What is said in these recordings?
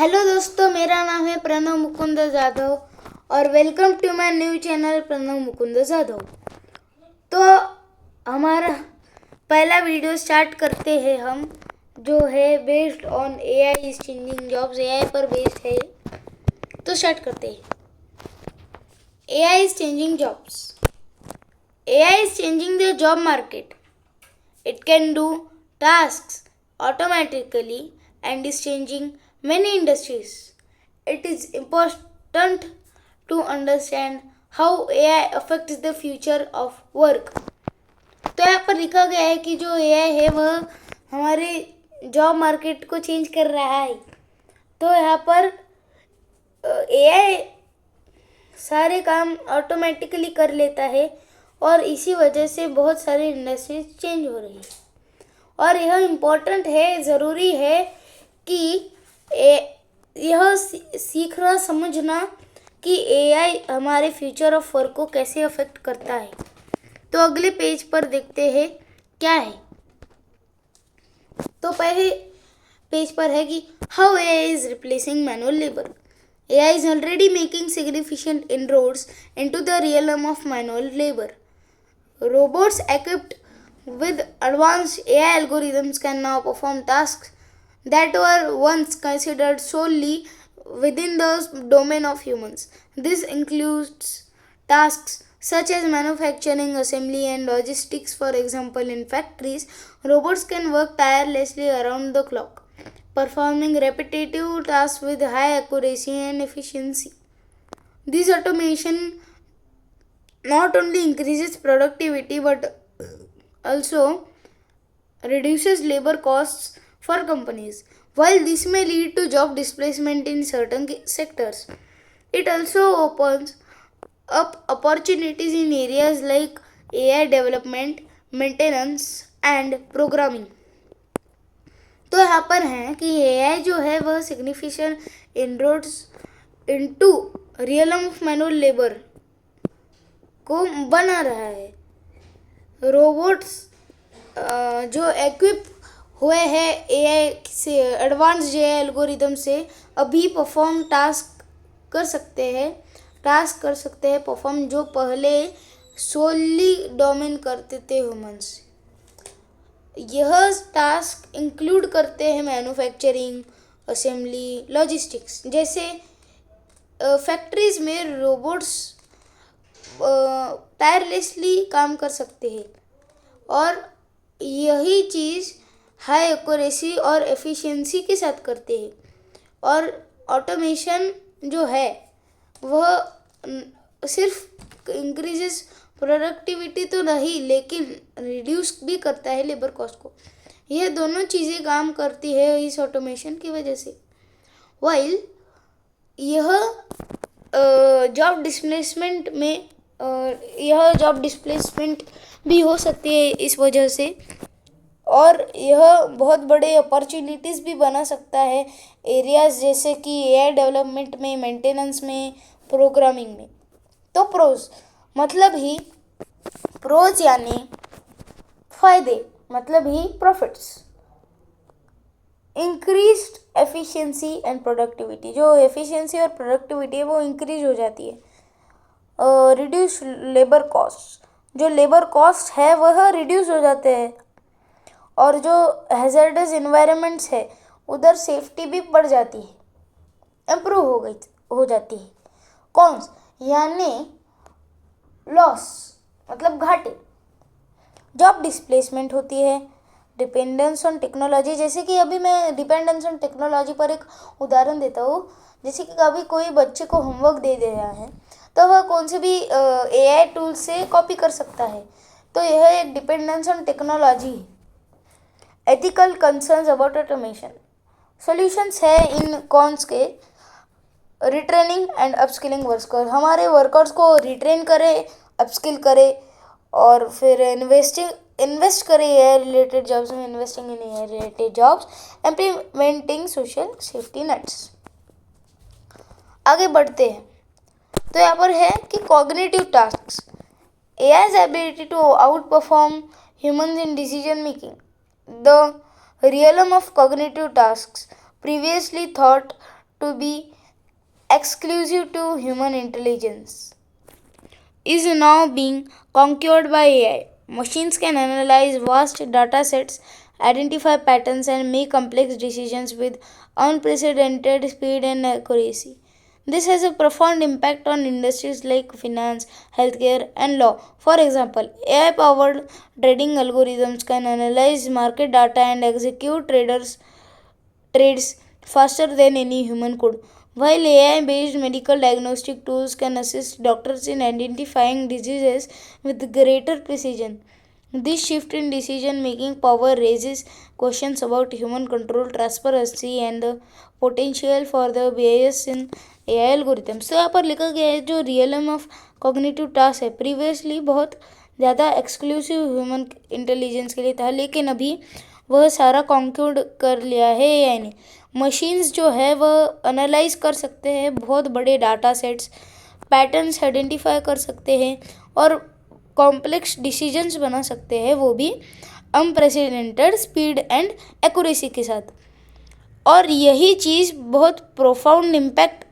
Hello दोस्तों, मेरा नाम है प्रणव मुकुंद जाधव और welcome to my new channel Pranav Mukund Jadhav. तो हमारा पहला वीडियो स्टार्ट करते हैं हम, जो है based on AI is changing jobs. AI पर बेस्ड है, तो स्टार्ट करते हैं। AI is changing jobs. AI is changing the job market. It can do tasks automatically and is changing many industries. It is important to understand how AI affects the future of work. तो यहाँ पर लिखा गया है कि जो AI है वह हमारे जॉब मार्केट को चेंज कर रहा है। तो यहाँ पर AI सारे काम ऑटोमेटिकली कर लेता है और इसी वजह से बहुत सारी इंडस्ट्रीज चेंज हो रही है। और यह इम्पोर्टेंट है, ज़रूरी है कि यह सीखना समझना कि एआई हमारे फ्यूचर ऑफ वर्क को कैसे अफेक्ट करता है। तो अगले पेज पर देखते हैं क्या है। तो पहले पेज पर है कि how AI is replacing manual labour. AI is already making significant inroads into the realm of manual labor. Robots equipped with advanced AI algorithms can now perform tasks that were once considered solely within the domain of humans. This includes tasks such as manufacturing, assembly, and logistics. For example, in factories, robots can work tirelessly around the clock, performing repetitive tasks with high accuracy and efficiency. This automation not only increases productivity but also reduces labor costs for companies. While this may lead to job displacement in certain sectors, it also opens up opportunities in areas like AI development, maintenance, and programming. तो यहाँ पर है कि AI जो है वह significant inroads into realm of manual labour को बना रहा है। रोबोट्स जो एक्विप हुए हैं AI से, एडवांस AI एल्गोरिदम से, अभी टास्क कर सकते हैं परफॉर्म, जो पहले सोली डोमेन करते थे ह्यूमंस। यह टास्क इंक्लूड करते हैं मैन्युफैक्चरिंग, असेंबली, लॉजिस्टिक्स। जैसे फैक्ट्रीज में रोबोट्स टायरलेसली काम कर सकते हैं और यही चीज़ हाई एक्यूरेसी और एफिशिएंसी के साथ करते हैं। और ऑटोमेशन जो है वह सिर्फ इंक्रीजेस प्रोडक्टिविटी तो नहीं, लेकिन रिड्यूस भी करता है लेबर कॉस्ट को। यह दोनों चीज़ें काम करती है इस ऑटोमेशन की वजह से। वाइल यह जॉब डिस्प्लेसमेंट भी हो सकती है इस वजह से, और यह बहुत बड़े अपॉर्चुनिटीज़ भी बना सकता है एरियाज जैसे कि एआई डेवलपमेंट में, मेंटेनेंस में, प्रोग्रामिंग में। तो प्रोज यानी फायदे, मतलब ही profits. Increased efficiency and productivity, जो एफिशिएंसी और प्रोडक्टिविटी है वो इंक्रीज हो जाती है। रिड्यूस लेबर कॉस्ट, जो लेबर कॉस्ट है वह रिड्यूस हो जाते हैं। और जो हैजर्डस इन्वायरमेंट्स है उधर सेफ्टी भी बढ़ जाती है, इम्प्रूव हो जाती है। कॉन्स यानी लॉस, मतलब घाटे। जॉब डिस्प्लेसमेंट होती है। डिपेंडेंस ऑन टेक्नोलॉजी, जैसे कि अभी मैं डिपेंडेंस ऑन टेक्नोलॉजी पर एक उदाहरण देता हूँ। जैसे कि कभी कोई बच्चे को होमवर्क दे रहा है तो वह कौन से भी एआई टूल से कॉपी कर सकता है। तो यह एक डिपेंडेंस ऑन टेक्नोलॉजी है। Ethical concerns about automation, solutions है इन कॉन्स के। रिट्रेनिंग एंड अपस्किलिंग वर्कर्स, हमारे वर्कर्स को रिट्रेन करें, अपस्किल करें, और फिर इन्वेस्ट करें एआई रिलेटेड जॉब्स में, investing in AI related jobs, implementing social safety nets. आगे बढ़ते हैं। तो यहाँ पर है कि cognitive tasks, AI's ability to outperform humans in decision making. The realm of cognitive tasks, previously thought to be exclusive to human intelligence is now being conquered by AI. Machines can analyze vast data sets, identify patterns, and make complex decisions with unprecedented speed and accuracy. This has a profound impact on industries like finance, healthcare, and law. For example, AI powered trading algorithms can analyze market data and execute trades faster than any human could. While AI based medical diagnostic tools can assist doctors in identifying diseases with greater precision, this shift in decision making power raises questions about human control, transparency, and the potential for the bias in AI algorithms. तो यहाँ पर लिखा गया है जो realm of cognitive task है previously बहुत ज़्यादा एक्सक्लूसिव ह्यूमन इंटेलिजेंस के लिए था, लेकिन अभी वह सारा कॉन्क्यूड कर लिया है एआई ने। मशीन्स जो है वह एनालाइज कर सकते हैं बहुत बड़े डाटा सेट्स, पैटर्न्स आइडेंटिफाई कर सकते हैं और कॉम्प्लेक्स डिसीजंस बना सकते हैं, वो भी अनप्रेसिडेंटेड स्पीड एंड एक्यूरेसी के साथ। और यही चीज़ बहुत प्रोफाउंड इम्पैक्ट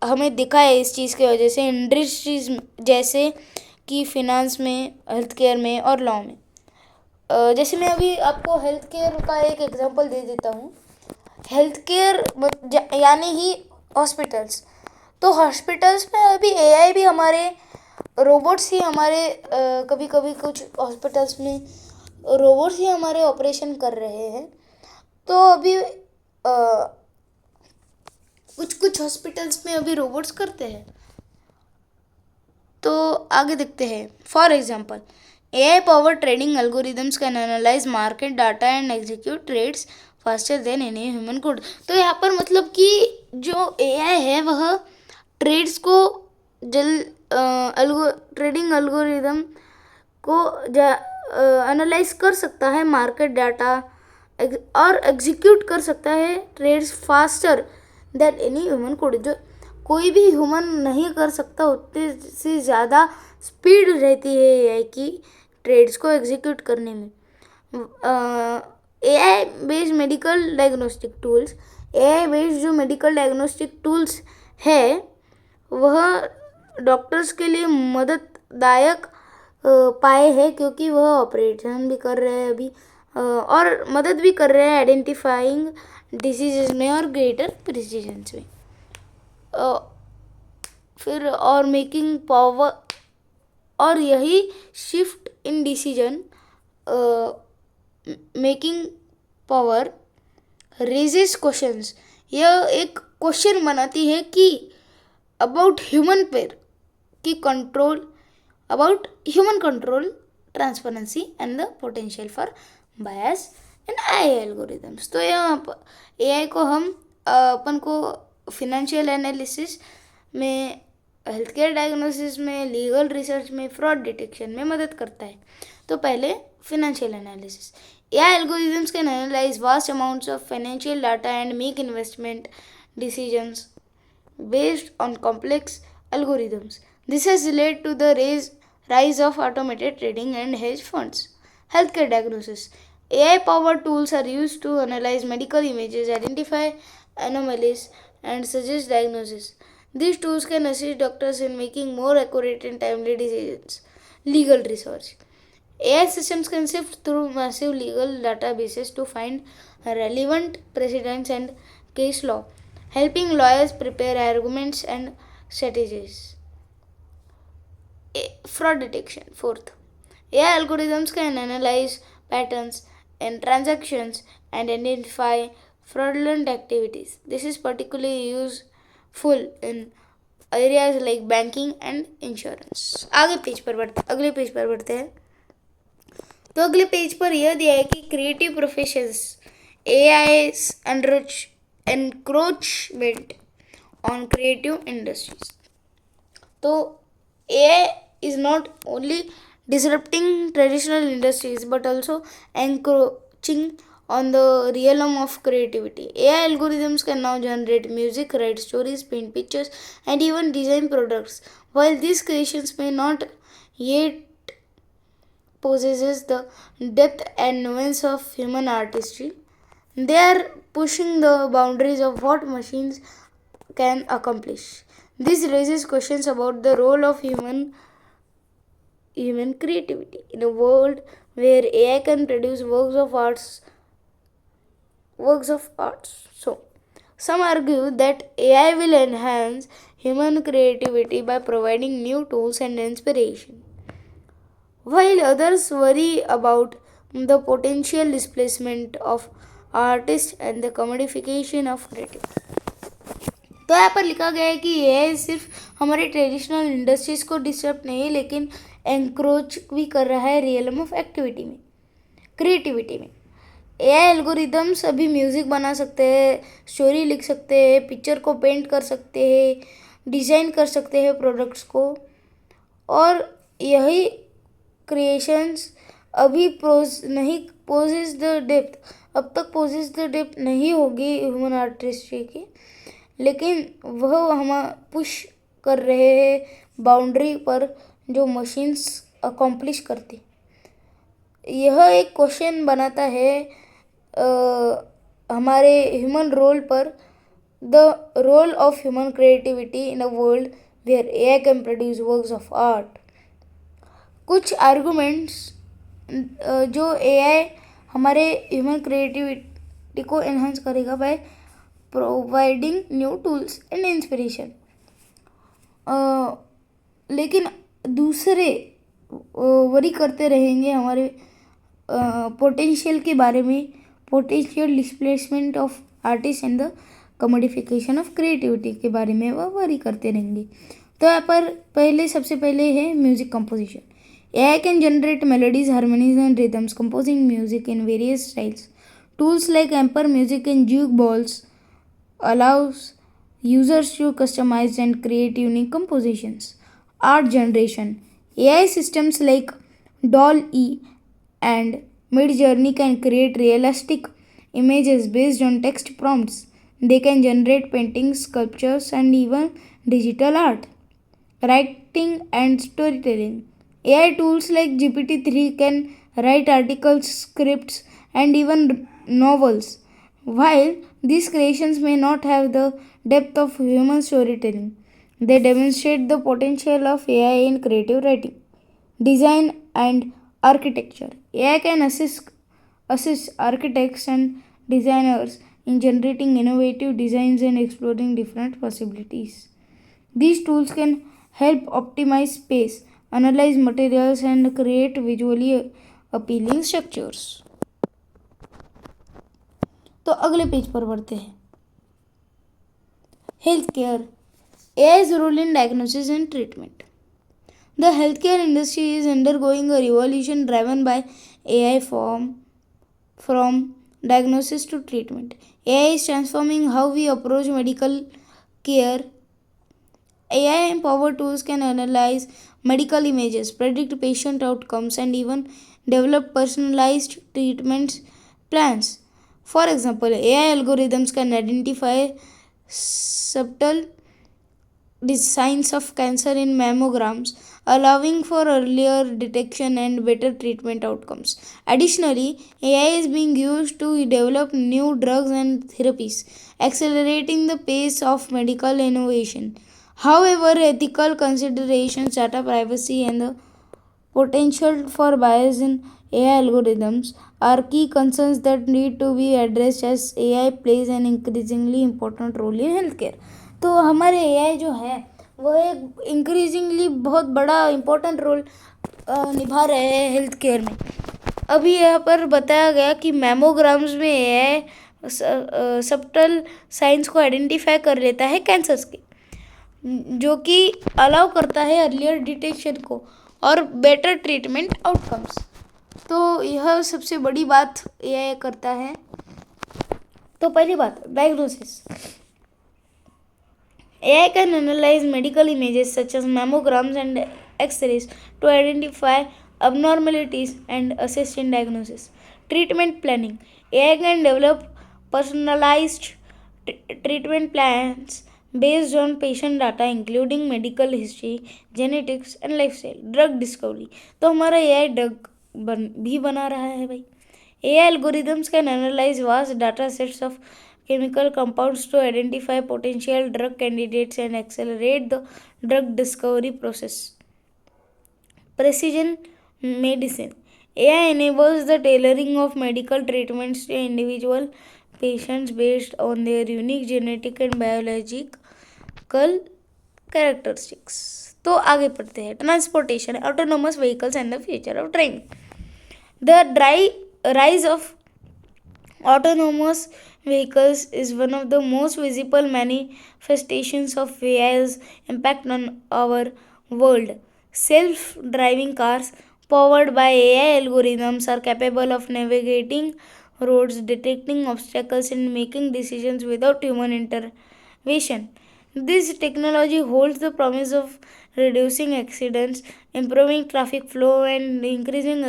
हमें दिखा है इस चीज़ की वजह से इंडस्ट्रीज जैसे कि फिनांस में, हेल्थ केयर में और लॉ में। जैसे मैं अभी आपको हेल्थ केयर का एक एग्जांपल दे देता हूँ। हेल्थ केयर यानी ही हॉस्पिटल्स, तो हॉस्पिटल्स में अभी एआई भी हमारे रोबोट्स ही हमारे कभी कभी कुछ हॉस्पिटल्स में रोबोट्स ही हमारे ऑपरेशन कर रहे हैं। तो अभी कुछ कुछ हॉस्पिटल्स में अभी रोबोट्स करते हैं। तो आगे देखते हैं। For example, AI powered trading algorithms can analyze market data and execute trades faster than any human could। तो यहाँ पर मतलब कि जो AI है वह ट्रेड्स को ट्रेडिंग एल्गोरिदम को एनालाइज कर सकता है, मार्केट डाटा और एग्जीक्यूट कर सकता है trades faster than any human code. जो कोई भी ह्यूमन नहीं कर सकता, उतनी से ज़्यादा स्पीड रहती है एआई की ट्रेड्स को एग्जीक्यूट करने में। AI based medical diagnostic tools, AI based जो मेडिकल डायग्नोस्टिक टूल्स है वह डॉक्टर्स के लिए मदददायक पाए हैं, क्योंकि वह ऑपरेशन भी कर रहे हैं अभी और मदद भी कर रहे हैं आइडेंटिफाइंग डिसीजेज में और ग्रेटर प्रिसीजन्स में। फिर और मेकिंग पावर, और यही shift in decision making power raises questions, यह एक क्वेश्चन बनाती है कि अबाउट ह्यूमन पेयर की control, about human control, transparency and the potential for bias in I algorithms. तो यहाँ पर एआई को हम अपन को फिनेंशियल एनालिसिस में, हेल्थ केयर डायग्नोसिस में, लीगल रिसर्च में, फ्रॉड डिटेक्शन में मदद करता है। तो पहले financial analysis. AI algorithms can analyze vast amounts of financial data and make investment decisions based on complex algorithms. This has led to the rise of automated trading and hedge funds. Healthcare diagnosis. AI-powered tools are used to analyze medical images, identify anomalies, and suggest diagnosis. These tools can assist doctors in making more accurate and timely decisions. Legal research. AI systems can sift through massive legal databases to find relevant precedents and case law, helping lawyers prepare arguments and strategies. Fraud detection. Fourth, AI algorithms can analyze patterns in transactions and identify fraudulent activities. This is particularly useful in areas like banking and insurance. अगले page पर बढ़ते हैं। तो अगले page पर यह दिया है कि creative professions, AI encroachment on creative industries. तो AI is not only disrupting traditional industries but also encroaching on the realm of creativity. AI algorithms can now generate music, write stories, paint pictures, and even design products. While these creations may not yet possess the depth and nuance of human artistry, They are pushing the boundaries of what machines can accomplish. This raises questions about the role of human creativity in a world where AI can produce works of arts. So, some argue that AI will enhance human creativity by providing new tools and inspiration, while others worry about the potential displacement of artists and the commodification of creativity. तो यहाँ पर लिखा गया है कि AI सिर्फ हमारे traditional industries को डिस्टर्ब नहीं लेकिन एंक्रोच भी कर रहा है रियलम ऑफ एक्टिविटी में, क्रिएटिविटी में। एआई एल्गोरिदम्स अभी म्यूज़िक बना सकते हैं, स्टोरी लिख सकते हैं, पिक्चर को पेंट कर सकते हैं, डिज़ाइन कर सकते हैं प्रोडक्ट्स को, और यही क्रिएशंस अभी पोजेस द डेप्थ, अब तक पोजेस द डेप्थ नहीं होगी ह्यूमन आर्टिस्ट्री की, लेकिन वह हम पुश कर रहे हैं बाउंड्री पर जो मशीन्स अकॉम्प्लिश करती। यह एक क्वेश्चन बनाता है हमारे ह्यूमन रोल पर, the role of human creativity in a world where AI can produce works of art. कुछ आर्गुमेंट्स जो एआई हमारे ह्यूमन क्रिएटिविटी को एनहांस करेगा by providing new tools and inspiration, लेकिन दूसरे वरी करते रहेंगे हमारे पोटेंशियल के बारे में, potential displacement of artist and the commodification of creativity के बारे में वह वरी करते रहेंगे। तो यहाँ पर सबसे पहले है music composition. AI can generate melodies, harmonies and rhythms, composing music in various styles. Tools like Amper Music and Juke Balls allows users to customize and create unique compositions. Art generation. AI systems like DALL-E and Midjourney can create realistic images based on text prompts. They can generate paintings, sculptures, and even digital art. Writing and storytelling. AI tools like GPT-3 can write articles, scripts, and even novels. While these creations may not have the depth of human storytelling, they demonstrate the potential of AI in creative writing, design, and architecture. AI can assist architects and designers in generating innovative designs and exploring different possibilities. These tools can help optimize space, analyze materials, and create visually appealing structures. तो अगले page पर बढ़ते हैं। Health care, AI's role in diagnosis and treatment. The healthcare industry is undergoing a revolution driven by AI from diagnosis to treatment. AI is transforming how we approach medical care. AI-empowered tools can analyze medical images, predict patient outcomes, and even develop personalized treatment plans. For example, AI algorithms can identify subtle signs of cancer in mammograms, allowing for earlier detection and better treatment outcomes. Additionally, AI is being used to develop new drugs and therapies, accelerating the pace of medical innovation. However, ethical considerations, data privacy, and the potential for bias in AI algorithms are key concerns that need to be addressed as AI plays an increasingly important role in healthcare. तो हमारे AI जो है वह एक increasingly बहुत बड़ा important role निभा रहे हैं हेल्थ केयर में। अभी यहाँ पर बताया गया कि मैमोग्राम्स में AI सबटल साइंस को आइडेंटिफाई कर लेता है कैंसर्स के, जो कि अलाउ करता है अर्लियर डिटेक्शन को और बेटर ट्रीटमेंट आउटकम्स। तो यह सबसे बड़ी बात AI करता है। तो पहली बात, diagnosis. AI can analyze medical images such as mammograms and X-rays to identify abnormalities and assist in diagnosis. Treatment planning. AI can develop personalized treatment plans based on patient data including medical history, genetics and lifestyle. Drug discovery. तो हमारा AI drug भी बना रहा है भाई। AI algorithms can analyze vast data sets of chemical compounds to identify potential drug candidates and accelerate the drug discovery process. Precision medicine. AI enables the tailoring of medical treatments to individual patients based on their unique genetic and biological characteristics. तो आगे पढ़ते हैं transportation autonomous vehicles and the future of driving the rise of autonomous vehicles is one of the most visible manifestations of AI's impact on our world. Self-driving cars powered by AI algorithms are capable of navigating roads, detecting obstacles, and making decisions without human intervention. This technology holds the promise of reducing accidents, improving traffic flow, and increasing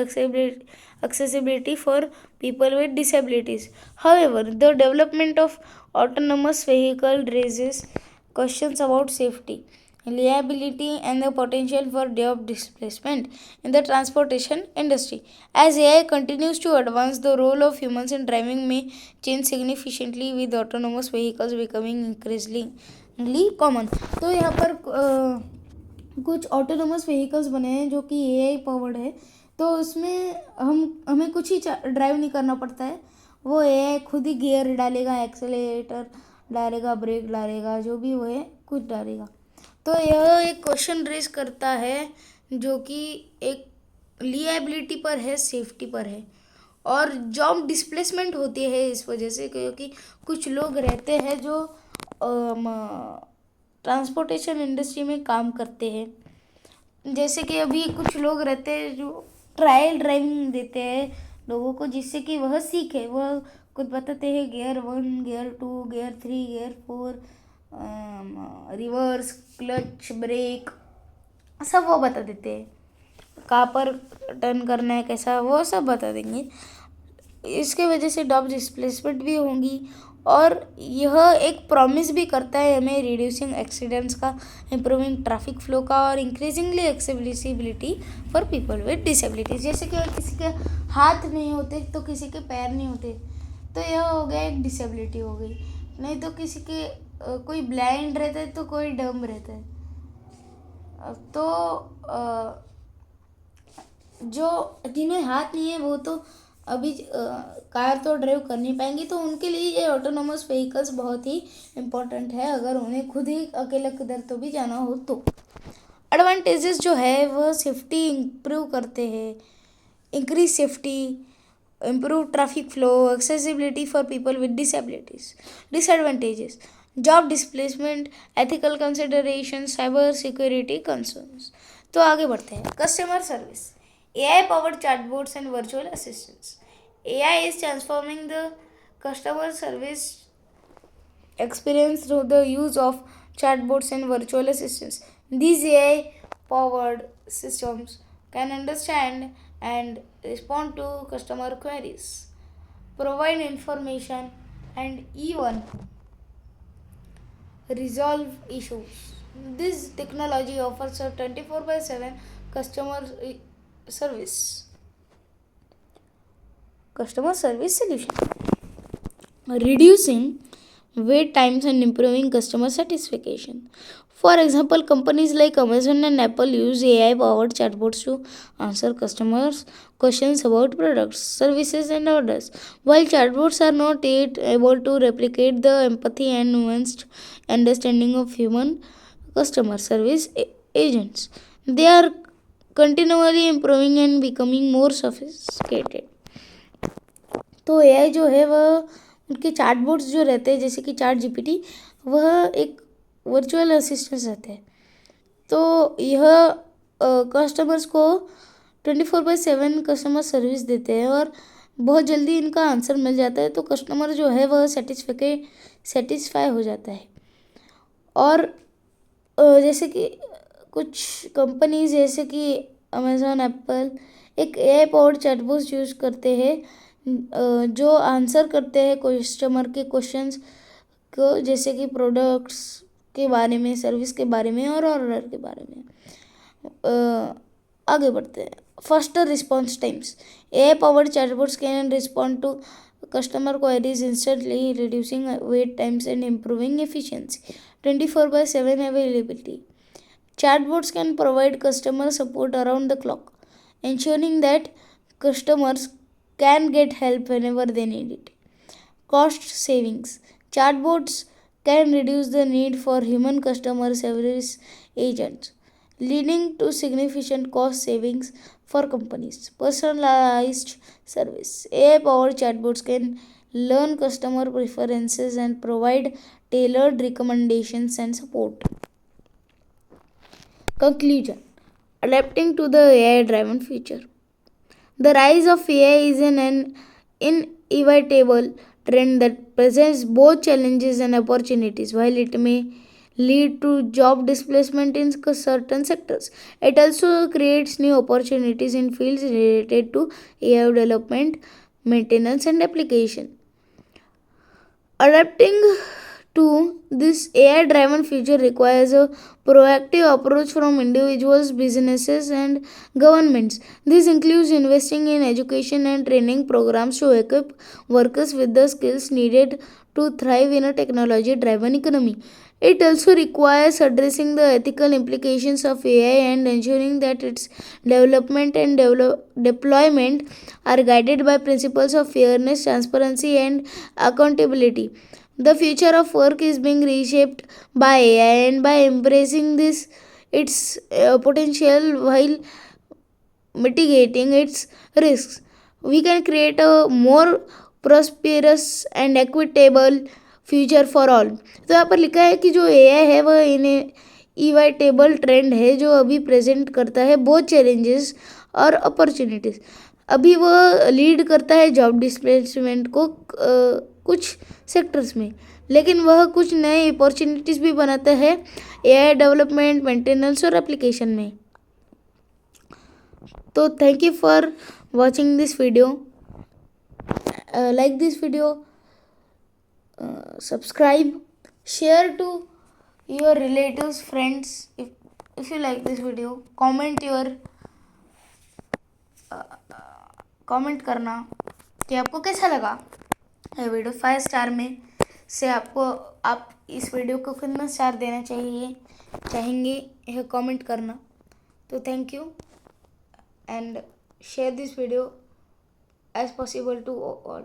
accessibility for people with disabilities. However, the development of autonomous vehicle raises questions about safety, reliability, and the potential for job displacement in the transportation industry. As AI continues to advance, the role of humans in driving may change significantly, with autonomous vehicles becoming increasingly common. तो यहाँ पर कुछ autonomous vehicles बने हैं जो कि AI powered है. तो उसमें हमें कुछ ही ड्राइव नहीं करना पड़ता है. वो एआई खुद ही गियर डालेगा, एक्सेलेरेटर डालेगा, ब्रेक डालेगा, जो भी वो है कुछ डालेगा. तो यह एक क्वेश्चन रेज करता है जो कि एक लिएबिलिटी पर है, सेफ्टी पर है, और जॉब डिस्प्लेसमेंट होती है इस वजह से, क्योंकि कुछ लोग रहते हैं जो ट्रांसपोर्टेशन इंडस्ट्री में काम करते हैं. जैसे कि अभी कुछ लोग रहते हैं जो ट्रायल ड्राइविंग देते हैं लोगों को, जिससे कि वह सीखे. वह कुछ बताते हैं gear 1, gear 2, gear 3, gear 4, reverse, clutch, brake, सब वो बता देते हैं. कहाँ पर टर्न करना है, कैसा, वो सब बता देंगे. इसके वजह से जॉब डिस्प्लेसमेंट भी होंगी, और यह एक प्रॉमिस भी करता है हमें रिड्यूसिंग एक्सीडेंट्स का, इम्प्रूविंग ट्रैफिक फ्लो का, और increasingly accessibility for people with disabilities. जैसे कि किसी के हाथ नहीं होते तो किसी के पैर नहीं होते, तो यह हो गया एक डिसेबिलिटी हो गई. नहीं तो किसी के कोई ब्लाइंड रहता है तो कोई डम्ब रहता है. तो जो जिन्हें हाथ नहीं है वो तो अभी कार तो ड्राइव कर नहीं पाएंगे, तो उनके लिए ये ऑटोनोमस व्हीकल्स बहुत ही इम्पोर्टेंट है, अगर उन्हें खुद ही अकेले किधर तो भी जाना हो तो. एडवांटेजेस जो है वह सेफ्टी इम्प्रूव करते हैं, increase safety, improve traffic flow, accessibility for people with disabilities. Disadvantages job displacement, ethical consideration, cyber security concerns. तो आगे बढ़ते हैं. Customer service. AI powered chatbots and virtual assistants. AI is transforming the customer service experience through the use of chatbots and virtual assistants. These AI powered systems can understand and respond to customer queries, provide information, and even resolve issues. This technology offers a 24/7 customer service solution, reducing wait times and improving customer satisfaction. For example, companies like Amazon and Apple use AI powered chatbots to answer customers' questions about products, services, and orders. While chatbots are not yet able to replicate the empathy and nuanced understanding of human customer service agents, they are continually improving and becoming more sophisticated. तो AI जो है वह उनके chatbots जो रहते हैं, जैसे कि चैट जीपीटी, वह एक वर्चुअल असिस्टेंट रहते हैं. तो यह कस्टमर्स को 24/7 कस्टमर सर्विस देते हैं, और बहुत जल्दी इनका आंसर मिल जाता है, तो कस्टमर जो है वह सेटिस्फाई हो जाता है. और जैसे कि कुछ कंपनीज जैसे कि अमेज़ॉन, एप्पल एक AI पावर्ड चैटबॉट यूज़ करते हैं जो आंसर करते हैं कस्टमर के क्वेश्चंस को, जैसे कि प्रोडक्ट्स के बारे में, सर्विस के बारे में, और ऑर्डर के बारे में. आगे बढ़ते हैं. faster response times. AI-powered chatbots can respond to customer queries instantly, reducing wait times and improving efficiency. 24 by 7 availability. Chatbots can provide customer support around the clock, ensuring that customers can get help whenever they need it. Cost savings. Chatbots can reduce the need for human customer service agents, leading to significant cost savings for companies. Personalized service. AI powered chatbots can learn customer preferences and provide tailored recommendations and support. Conclusion. Adapting to the AI driven future. The rise of AI is an inevitable trend that presents both challenges and opportunities. While it may lead to job displacement in certain sectors, it also creates new opportunities in fields related to AI development, maintenance, and application. Adapting to this AI driven future requires a proactive approach from individuals, businesses, and governments. This includes investing in education and training programs to equip workers with the skills needed to thrive in a technology driven economy. It also requires addressing the ethical implications of AI and ensuring that its development and deployment are guided by principles of fairness, transparency, and accountability. The future of work is being reshaped by AI, and by embracing this its potential while mitigating its risks, we can create a more prosperous and equitable future for all. तो यहाँ पर लिखा है कि जो AI है वह inevitable trend है जो अभी प्रेजेंट करता है बहुत चैलेंजेस और अपॉर्चुनिटीज़. अभी वह लीड करता है जॉब डिस्प्लेसमेंट को कुछ सेक्टर्स में, लेकिन वह कुछ नए अपॉर्चुनिटीज़ भी बनाता है AI डेवलपमेंट, मेंटेनेंस और एप्लीकेशन में. तो thank you for watching this video. Like this video, subscribe, share to your relatives, friends. If you like this video, comment करना कि आपको कैसा लगा ये वीडियो. 5 स्टार में से आपको आप इस वीडियो को कितना स्टार देना चाहेंगे यह कमेंट करना. तो thank you and share this video as possible to all.